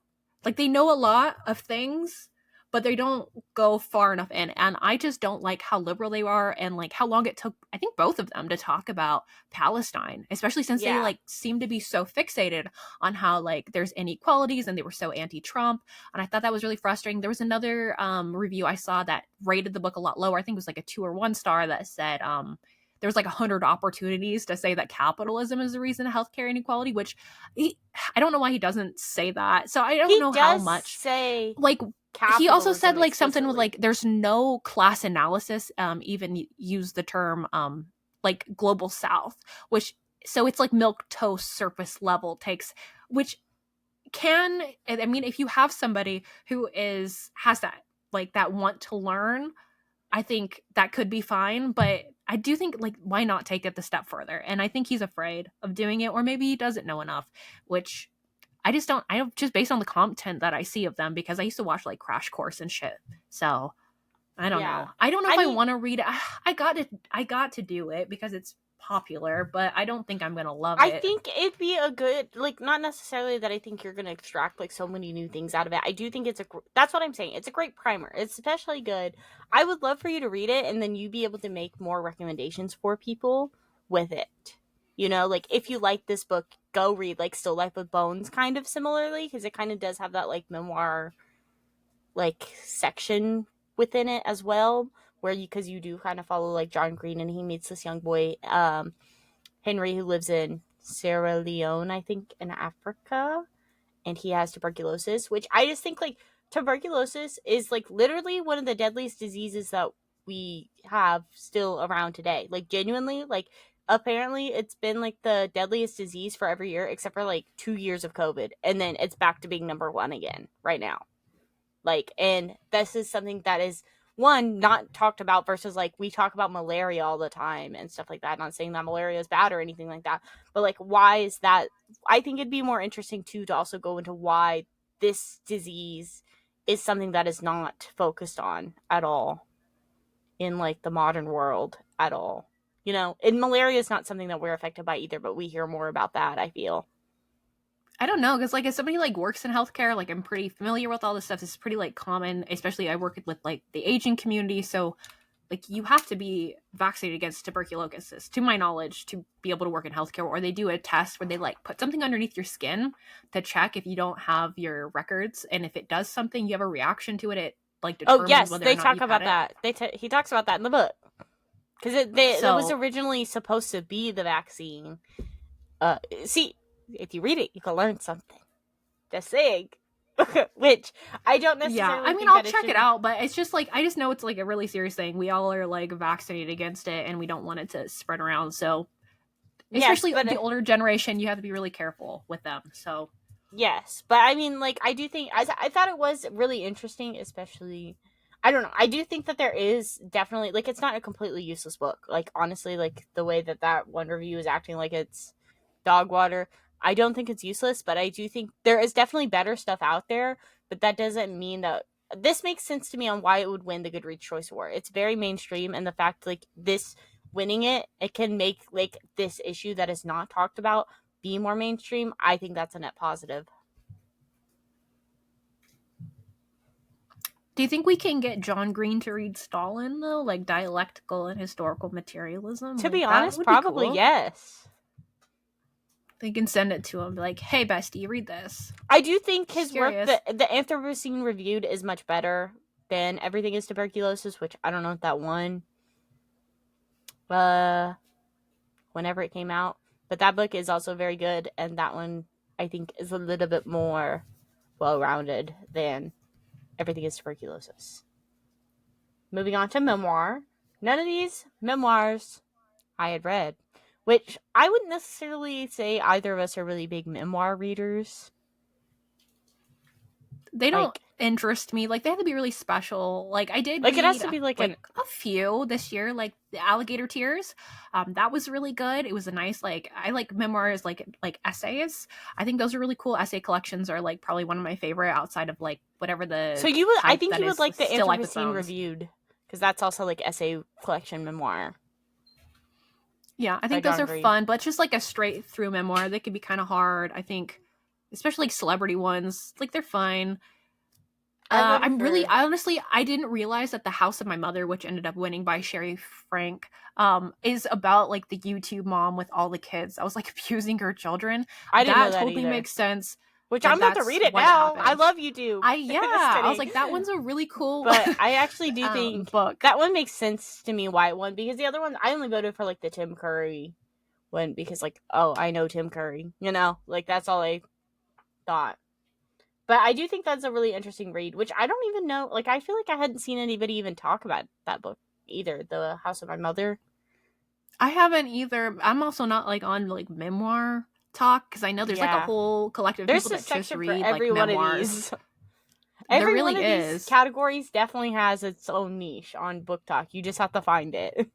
like they know a lot of things, but they don't go far enough in. And I just don't like how liberal they are and like how long it took, I think, both of them to talk about Palestine, especially since they Yeah. like seem to be so fixated on how like there's inequalities and they were so anti-Trump. And I thought that was really frustrating. There was another review I saw that rated the book a lot lower. I think it was like a 2 or 1 star that said there's like 100 opportunities to say that capitalism is the reason of healthcare inequality, which I don't know why he doesn't say that. So I don't He know how does much say like he also said capitalism like something with explicitly. like there's no class analysis, even use the term like global south, which so it's like milk toast surface level takes, which can, I mean, if you have somebody who is has that like that want to learn, I think that could be fine. But I do think like why not take it the step further? And I think he's afraid of doing it, or maybe he doesn't know enough, which I don't just based on the content that I see of them, because I used to watch like Crash Course and shit. So I don't Yeah. know. I don't know I if I mean, want to read it. I got to do it because it's popular, but I don't think I'm gonna love I it. think it'd be a good, like, not necessarily that I think you're going to extract, like, so many new things out of it. I do think that's what I'm saying. It's a great primer. It's especially good. I would love for you to read it and then you be able to make more recommendations for people with it. You know, like, if you like this book, go read, like, Still Life with Bones kind of similarly, because it kind of does have that, like, memoir, like, section within it as well, where because you do kind of follow, like, John Green and he meets this young boy, Henry, who lives in Sierra Leone, I think, in Africa, and he has tuberculosis, which I just think like tuberculosis is like literally one of the deadliest diseases that we have still around today. Like genuinely, like apparently it's been like the deadliest disease for every year except for like 2 years of COVID, and then it's back to being number one again right now. Like, and this is something that is one not talked about versus like we talk about malaria all the time and stuff like that. Not saying that malaria is bad or anything like that, but like why is that? I think it'd be more interesting too to also go into why this disease is something that is not focused on at all in like the modern world at all. You know, and malaria is not something that we're affected by either, but we hear more about that, I feel. I don't know, because like as somebody like works in healthcare, like I'm pretty familiar with all this stuff. It's pretty like common, especially I work with like the aging community. So like you have to be vaccinated against tuberculosis, to my knowledge, to be able to work in healthcare. Or they do a test where they like put something underneath your skin to check if you don't have your records, and if it does something, you have a reaction to it. It like Oh determines yes, whether or they not talk you've had about it. that. He talks about that in the book. Because it was So originally supposed to be the vaccine. See, if you read it, you can learn something. Just saying. Which I don't yeah, necessarily I mean, think I'll that it check should it be. out, but it's just like I just know it's like a really serious thing. We all are like vaccinated against it, and we don't want it to spread around. So Yes, especially but the older generation, you have to be really careful with them. So yes, but I mean, like, I do think I thought it was really interesting, especially. I don't know. I do think that there is definitely like it's not a completely useless book. Like honestly, like the way that that one review is acting like it's dog water. I don't think it's useless, but I do think there is definitely better stuff out there. But that doesn't mean that this makes sense to me on why it would win the Goodreads Choice Award. It's very mainstream, and the fact like this winning it, it can make like this issue that is not talked about be more mainstream. I think that's a net positive. do you think we can get John Green to read Stalin though, like dialectical and historical materialism? To be Like that honest, would be probably cool. yes. They can send it to him, be like, "Hey, bestie, read this." I do think Just his work, curious. the Anthropocene Reviewed, is much better than Everything is Tuberculosis, which I don't know if that won uh, whenever it came out. But that book is also very good, and that one I think is a little bit more well rounded than Everything is Tuberculosis. Moving on to memoir. None of these memoirs I had read, which I wouldn't necessarily say either of us are really big memoir readers. They don't. Like, interest me. Like, they have to be really special. Like, I did Like, it has read to be like a few this year, like the Alligator Tears. That was really good. It was a nice, like, I like memoirs, like essays. I think those are really cool. Essay collections are like probably one of my favorite outside of like whatever So the you would, I type think that you would is like the Still Life of Anthropocene Thrones. Reviewed, because that's also like essay collection memoir. Yeah, I by think those John are Green. fun, but just like a straight through memoir, they could be kind of hard. I think, especially like celebrity ones, like they're fine. I honestly, I didn't realize that The House of My Mother, which ended up winning by Sherry Frank, is about like the YouTube mom with all the kids. I was like abusing her children. I didn't know That that totally either. makes sense. Which I'm about to read it What now. happened. I love YouTube. I was like, that one's a really cool. But I actually do think book. that one makes sense to me why it won, because the other one I only voted for like the Tim Curry one because like, oh, I know Tim Curry, you know, like that's all I thought. But I do think that's a really interesting read, which I don't even know. Like, I feel like I hadn't seen anybody even talk about that book either, The House of My Mother. I haven't either. I'm also not like on like memoir talk because I know there's like a whole collective of people that just read like memoirs. Every really one of these categories definitely has its own niche on Book Talk. You just have to find it.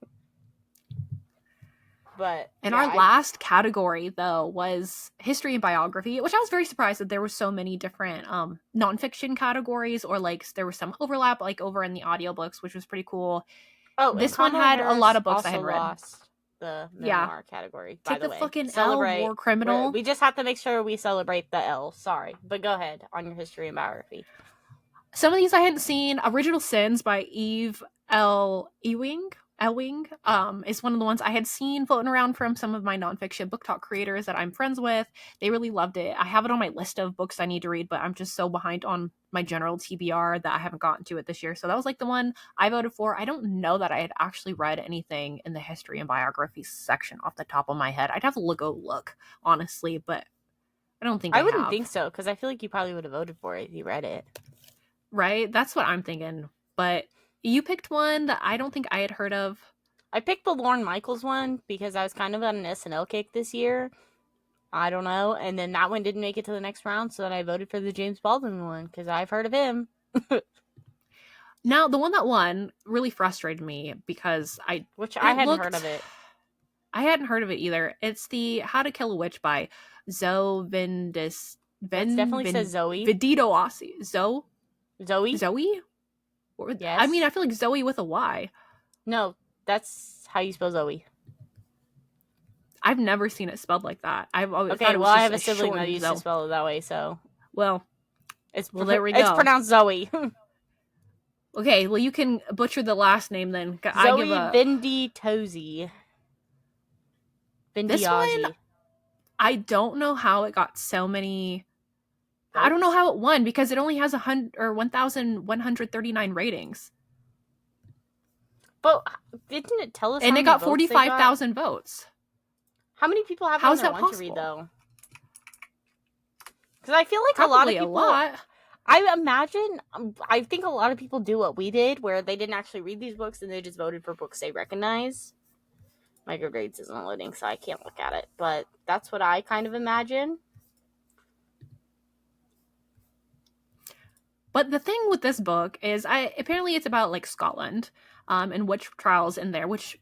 But our last category though was history and biography, which I was very surprised that there were so many different nonfiction categories, or like there was some overlap like over in the audiobooks, which was pretty cool. Oh, this one had a lot of books I had read. Lost the memoir category. Take the way. Fucking celebrate. L, War Criminal. We just have to make sure we celebrate the L. Sorry, but go ahead on your history and biography. Some of these I hadn't seen. Original Sins by Eve L. Ewing is one of the ones I had seen floating around from some of my nonfiction book talk creators that I'm friends with. They really loved it. I have it on my list of books I need to read, but I'm just so behind on my general TBR that I haven't gotten to it this year. So that was like the one I voted for. I don't know that I had actually read anything in the history and biography section off the top of my head. I'd have to go look, honestly, but I don't think I wouldn't think so, because I feel like you probably would have voted for it if you read it. Right? That's what I'm thinking. But you picked one that I don't think I had heard of. I picked the Lorne Michaels one because I was kind of on an SNL kick this year. I don't know. And then that one didn't make it to the next round, so then I voted for the James Baldwin one because I've heard of him. Now, the one that won really frustrated me because I hadn't heard of it. I hadn't heard of it either. It's the How to Kill a Witch by Zoe Vindis. It definitely says Zoe. Vidito Ossi. Zoe? Yes. I mean, I feel like Zoe with a Y. No, that's how you spell Zoe. I've never seen it spelled like that. I've always thought it was I have a sibling that used to spell it that way, so. Well, there we go. It's pronounced Zoe. Okay, well, you can butcher the last name then. Zoe Vinditosi. This one, I don't know how it got so many. I don't know how it won because it only has 1,139 ratings. But didn't it tell us? And it got 45,000 votes. How many people have on their one to read though? Because I feel like probably a lot of people. I imagine. I think a lot of people do what we did, where they didn't actually read these books and they just voted for books they recognize. My Goodreads isn't loading, so I can't look at it. But that's what I kind of imagine. But the thing with this book is, apparently it's about like Scotland, and witch trials in there. Which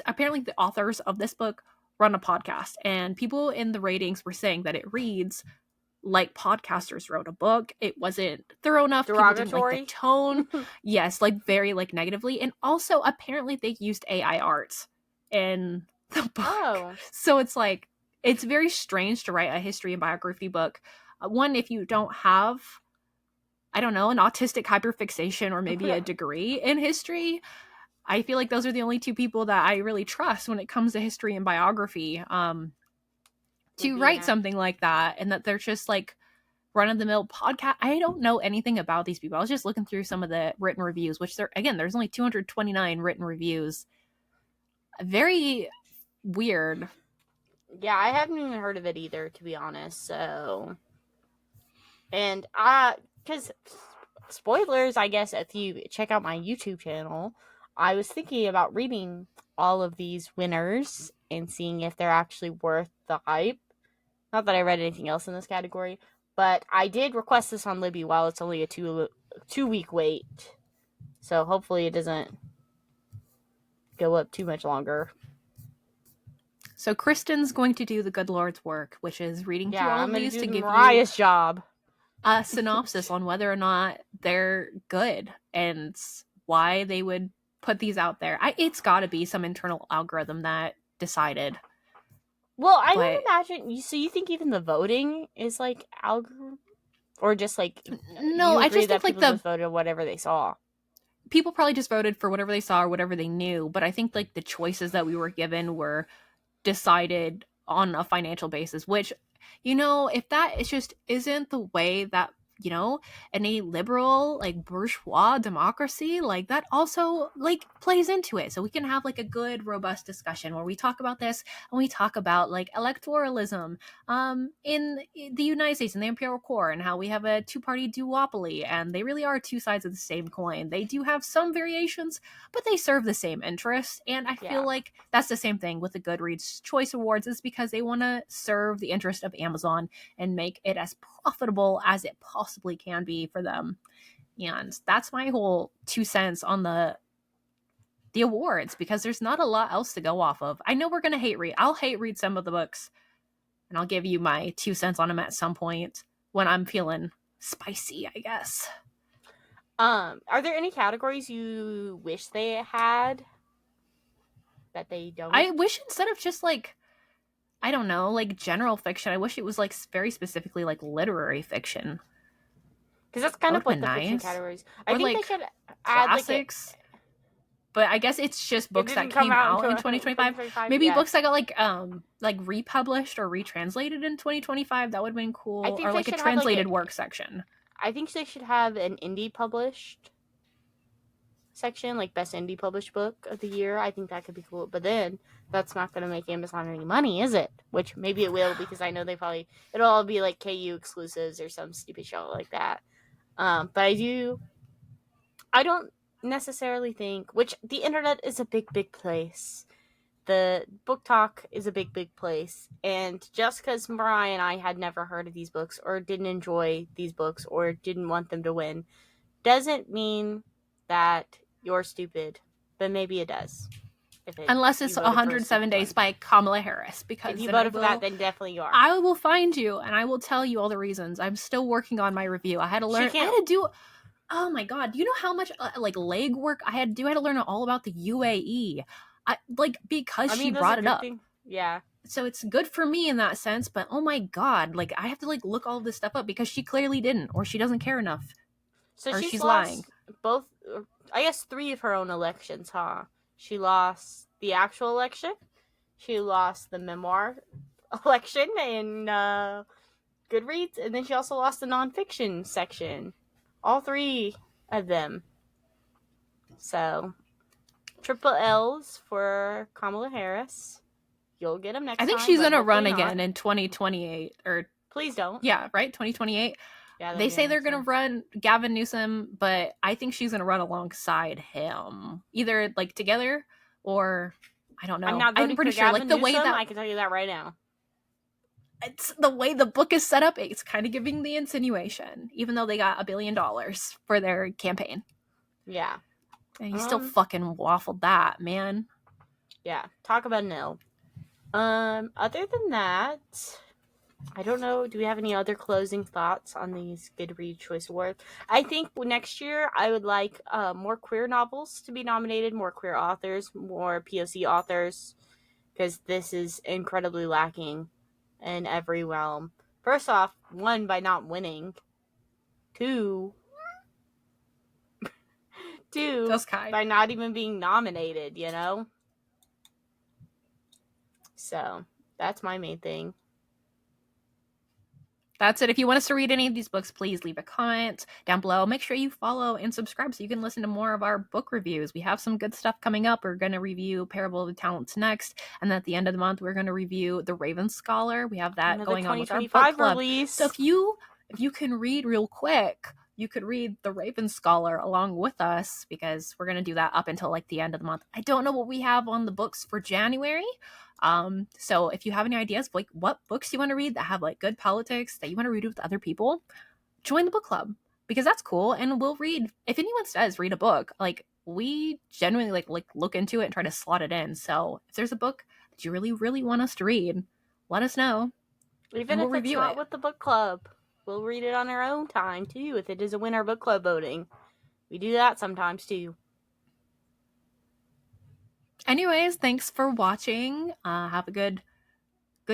apparently the authors of this book run a podcast, and people in the ratings were saying that it reads like podcasters wrote a book. It wasn't thorough enough. Derogatory. People didn't like the tone. Yes, like very like negatively, and also apparently they used AI art in the book. Oh. So it's like it's very strange to write a history and biography book. One, if you don't have, I don't know, an autistic hyperfixation or maybe a degree in history. I feel like those are the only two people that I really trust when it comes to history and biography to write something like that, and that they're just like run-of-the-mill podcast. I don't know anything about these people. I was just looking through some of the written reviews, which there's only 229 written reviews. Very weird. Yeah, I haven't even heard of it either, to be honest. So, and because spoilers, I guess if you check out my YouTube channel, I was thinking about reading all of these winners and seeing if they're actually worth the hype. Not that I read anything else in this category, But I did request this on Libby while it's only a 2 week wait. So hopefully it doesn't go up too much longer. So Kristen's going to do the good Lord's work, which is reading through Yeah, all I'm of going to these do to the give Mariah's you job. a synopsis on whether or not they're good and why they would put these out there. It's got to be some internal algorithm that decided. Well, I But don't imagine. So you think even the voting is like algorithm? Or just like no, you I agree just think that like people the just voted whatever they saw? people probably just voted for whatever they saw or whatever they knew. But I think like the choices that we were given were decided on a financial basis, which, if that is just isn't the way that, in a liberal, like bourgeois democracy, like that also like plays into it. So we can have like a good, robust discussion where we talk about this and we talk about like electoralism in the United States and the imperial core and how we have a two-party duopoly and they really are two sides of the same coin. They do have some variations, but they serve the same interest. And I feel Yeah. like that's the same thing with the Goodreads Choice Awards, is because they want to serve the interest of Amazon and make it as profitable as it possibly can be for them. And that's my whole 2 cents on the awards, because there's not a lot else to go off of. I know we're gonna hate read. I'll hate read some of the books, and I'll give you my 2 cents on them at some point when I'm feeling spicy, I guess. Are there any categories you wish they had that they I don't? wish instead of just like, I don't know, like general fiction, I wish it was like very specifically like literary fiction. Because that's That kind would of have what been the fiction nice. categories. I Or think they like should add like a. classics. But I guess it's just It books that didn't come came out out until in 2025. 2025. Maybe Yeah, books that got like republished or retranslated in 2025. That would have been I cool. think Or they like a should have like a. translated work section. I think they should have an indie published section, like best indie published book of the year. I think that could be cool. But then that's not going to make Amazon any money, is it? Which maybe it will, because I know it'll all be like KU exclusives or some stupid show like that. But I don't necessarily think, which the internet is a big, big place. The book talk is a big, big place. And just because Mariah and I had never heard of these books or didn't enjoy these books or didn't want them to win doesn't mean that you're stupid. But maybe it does. Unless You it's voted for a 107 stupid Days one. by Kamala Harris, If because you then I voted for that, will then definitely you are. I will find you and I will tell you all the reasons. I'm still working on my review. I had to She learn. I can't. had to do. Oh my god! Do you know how much like legwork I had to do? I had to learn all about the UAE. Because I she mean, those are brought it good up. things. Yeah. So it's good for me in that sense. But oh my god! Like I have to like look all of this stuff up because she clearly didn't, or she doesn't care enough, So or she's she's lying. lost both, I guess, 3 of her own elections, huh? She lost the actual election. She lost the memoir election in Goodreads, and then she also lost the nonfiction section. All 3 of them. So, triple L's for Kamala Harris. You'll get them next I think time, she's but gonna hopefully run not. again in 2028 or Please don't. yeah, right, 2028. Yeah, They say they're next gonna time. run Gavin Newsom, but I think she's gonna run alongside him, either like together or I don't I'm know. not I'm voting pretty for sure like Gavin the way Newsom. that I can tell you that right now. it's the way the book is set up, it's kind of giving the insinuation, even though they got $1 billion for their campaign. Yeah. And he still fucking waffled that, man. Yeah. Talk about an L. Other than that, I don't know. Do we have any other closing thoughts on these Goodreads Choice Awards? I think next year I would like more queer novels to be nominated, more queer authors, more POC authors, because this is incredibly lacking in every realm. First off, 1, by not winning. 2, by not even being nominated, you know? So, that's my main thing. That's it. If you want us to read any of these books, please leave a comment down below. Make sure you follow and subscribe so you can listen to more of our book reviews. We have some good stuff coming up. We're going to review Parable of the Talents next. And at the end of the month, we're going to review The Raven Scholar. We have that going on with our book club. Release. So if you can read real quick, you could read The Raven Scholar along with us, because we're going to do that up until like the end of the month. I don't know what we have on the books for January. So if you have any ideas like what books you want to read that have like good politics that you want to read with other people, join the book club, because that's cool. And we'll read, if anyone says read a book, like we genuinely like look into it and try to slot it in. So if there's a book that you really, really want us to read, let us know. Even And we'll if it's review not it. with the book club, we'll read it on our own time too. If it doesn't win our book club voting, we do that sometimes too. Anyways, thanks for watching. Have a good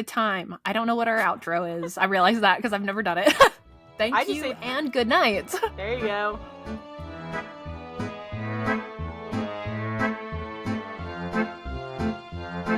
time. I don't know what our outro is. I realize that because I've never done it. I Thank just you say, and good night. there you go.